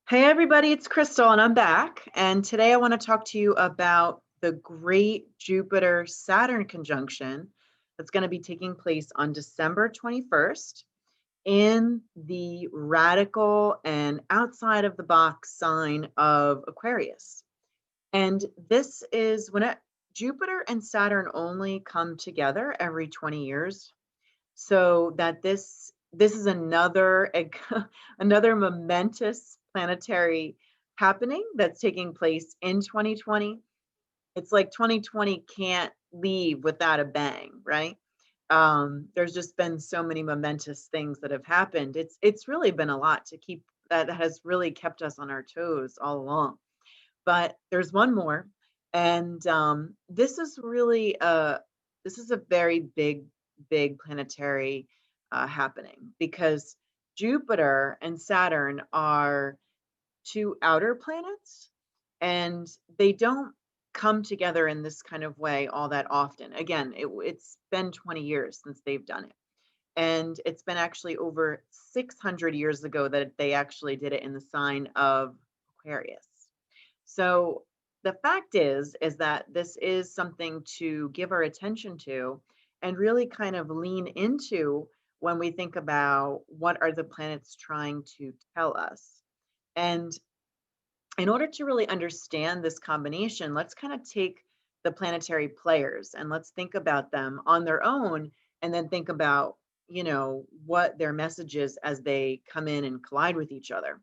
Hey everybody, it's Crystal and I'm back. And today I want to talk to you about the great Jupiter Saturn conjunction that's going to be taking place on December 21st in the radical and outside of the box sign of Aquarius. And this is Jupiter and Saturn only come together every 20 years. So that this is another another momentous planetary happening that's taking place in 2020. It's like 2020 can't leave without a bang, right? There's just been so many momentous things that have happened. It's really been a lot to keep that has really kept us on our toes all along. But there's one more, and this is a very big planetary happening because Jupiter and Saturn are two outer planets, and they don't come together in this kind of way all that often. Again, it's been 20 years since they've done it. And it's been actually over 600 years ago that they actually did it in the sign of Aquarius. So the fact is that this is something to give our attention to and really kind of lean into when we think about what are the planets trying to tell us. And in order to really understand this combination, let's kind of take the planetary players and let's think about them on their own and then think about, what their message is as they come in and collide with each other.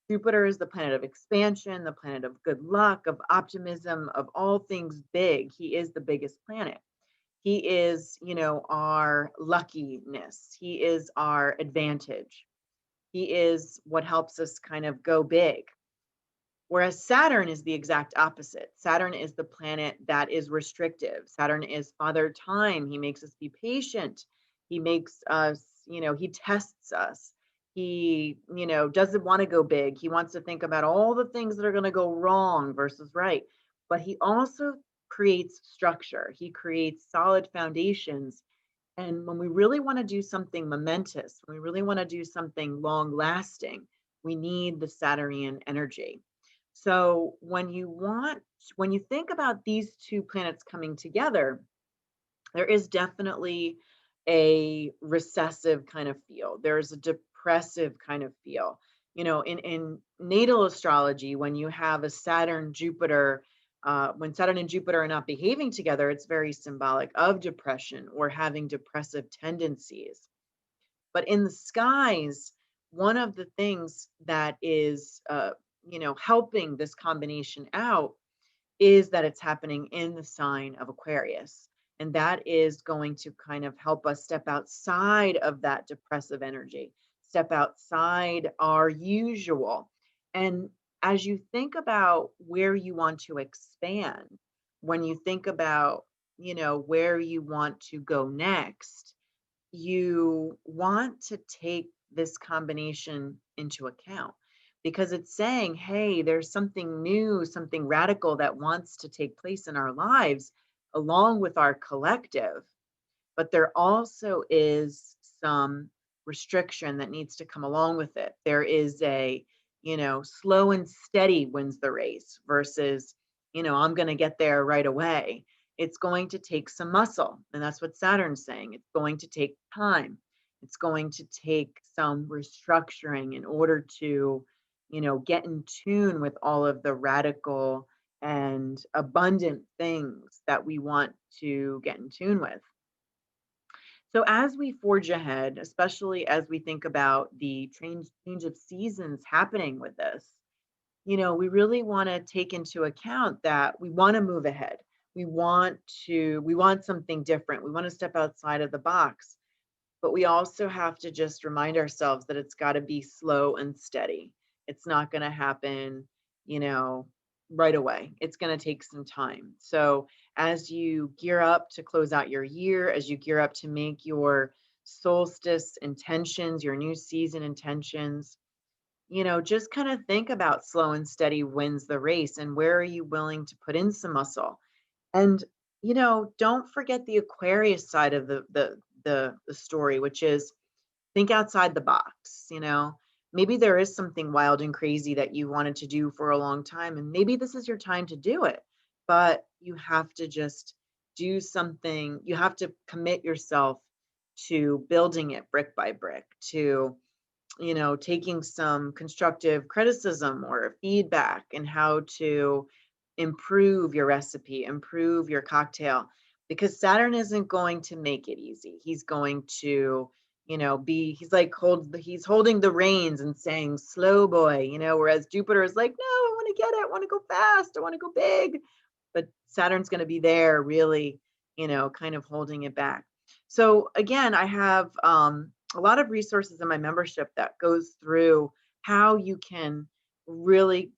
Jupiter is the planet of expansion, the planet of good luck, of optimism, of all things big. He is the biggest planet. He is, our luckiness. He is our advantage. He is what helps us kind of go big. Whereas Saturn is the exact opposite. Saturn is the planet that is restrictive. Saturn is father time. He makes us be patient. He makes us, he tests us. He, doesn't want to go big. He wants to think about all the things that are going to go wrong versus right. But he also creates structure. He creates solid foundations. And when we really want to do something momentous, when we really want to do something long lasting, we need the Saturnian energy. So when you think about these two planets coming together, there is definitely a recessive kind of feel. There's a depressive kind of feel. In natal astrology, when you have a Saturn Jupiter, when Saturn and Jupiter are not behaving together, it's very symbolic of depression or having depressive tendencies. But in the skies, one of the things that is, helping this combination out is that it's happening in the sign of Aquarius. And that is going to kind of help us step outside of that depressive energy, step outside our usual. And as you think about where you want to expand, when you think about, where you want to go next, you want to take this combination into account because it's saying, hey, there's something new, something radical that wants to take place in our lives along with our collective. But there also is some restriction that needs to come along with it. There is slow and steady wins the race versus, I'm going to get there right away. It's going to take some muscle. And that's what Saturn's saying. It's going to take time. It's going to take some restructuring in order to, get in tune with all of the radical and abundant things that we want to get in tune with. So as we forge ahead, especially as we think about the change of seasons happening with this, we really want to take into account that we want to move ahead. We want something different. We want to step outside of the box. But we also have to just remind ourselves that it's got to be slow and steady. It's not going to happen, you know, right away. It's going to take some time. So as you gear up to close out your year, as you gear up to make your solstice intentions, your new season intentions, just kind of think about slow and steady wins the race and where are you willing to put in some muscle. And don't forget the Aquarius side of the story, which is think outside the box. maybe there is something wild and crazy that you wanted to do for a long time, and maybe this is your time to do it. But you have to just do something. You have to commit yourself to building it brick by brick, to taking some constructive criticism or feedback and how to improve your recipe, improve your cocktail, because Saturn isn't going to make it easy. He's going to, he's holding the reins and saying, slow boy, whereas Jupiter is like, no, I want to get it. I want to go fast. I want to go big. But Saturn's going to be there really, kind of holding it back. So again, I have a lot of resources in my membership that goes through how you can really,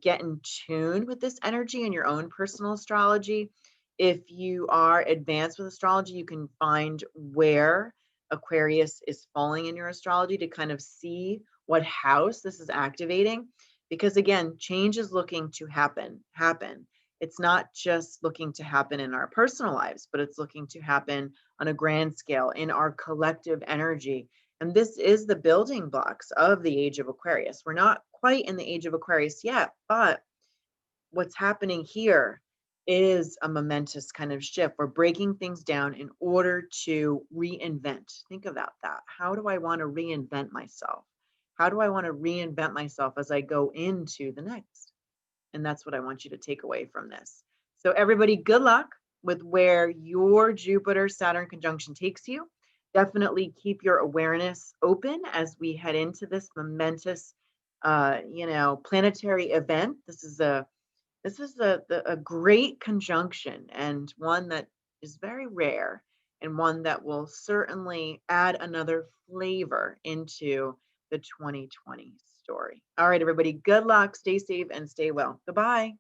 get in tune with this energy in your own personal astrology. If you are advanced with astrology, you can find where Aquarius is falling in your astrology to kind of see what house this is activating. Because again, change is looking to happen. It's not just looking to happen in our personal lives, but it's looking to happen on a grand scale in our collective energy. And this is the building blocks of the age of Aquarius. We're not quite in the age of Aquarius yet, but what's happening here is a momentous kind of shift. We're breaking things down in order to reinvent. Think about that. How do I want to reinvent myself? How do I want to reinvent myself as I go into the next? And that's what I want you to take away from this. So, everybody, good luck with where your Jupiter Saturn conjunction takes you. Definitely keep your awareness open as we head into this momentous, planetary event. This is a great conjunction, and one that is very rare, and one that will certainly add another flavor into the 2020 story. All right, everybody, good luck, stay safe, and stay well. Goodbye.